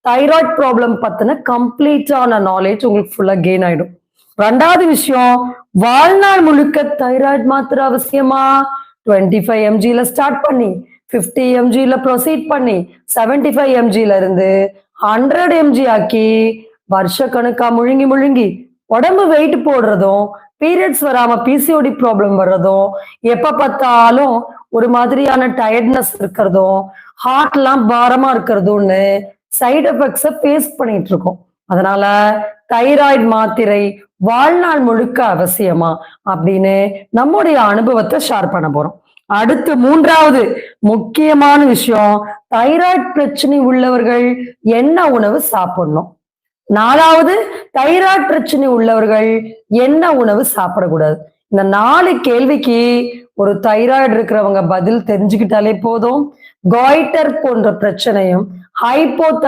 Thyroid problem பத்தின கம்ப்ளீட்டான knowledge உங்களுக்கு ஃபுல்லா கெயின் ஆயிடும். ரெண்டாவது விஷயம், வாழ்நாள் முழுக்க தைராய்டு மாத்திரை அவசியமா? 25 mgல ஸ்டார்ட் பண்ணி 50 mgல ப்ரொசீட் பண்ணி 75 mgல இருந்து 100 mg ஆக்கி வருஷ கணக்கா முழுங்கி முழுங்கி உடம்பு வெயிட் போடுறதும், பீரியட்ஸ் வராம பிசிஓடி ப்ராப்ளம் வர்றதும், எப்ப பார்த்தாலும் ஒரு மாதிரியான டயர்ட்னஸ் இருக்கிறதும், ஹார்ட்லாம் பாரமா இருக்கிறதும்னு சைடு எஃபெக்ட்ஸை ஃபேஸ் பண்ணிட்டு இருக்கோம். அதனால தைராய்டு மாத்திரை வாழ்நாள் முழுக்க அவசியமா அப்படின்னு நம்முடைய அனுபவத்தை ஷேர் பண்ண போறோம். அடுத்து மூன்றாவது முக்கியமான விஷயம், தைராய்டு பிரச்சனை உள்ளவர்கள் என்ன உணவு சாப்பிடணும். நாலாவது, தைராய்டு பிரச்சனை உள்ளவர்கள் என்ன உணவு சாப்பிடக்கூடாது. இந்த 4 கேள்விக்கு ஒரு தைராய்டு இருக்கிறவங்க பதில் தெரிஞ்சுக்கிட்டாலே போதும். காய்டர் போன்ற பிரச்சனையும், ஹைப்போதைராய்டு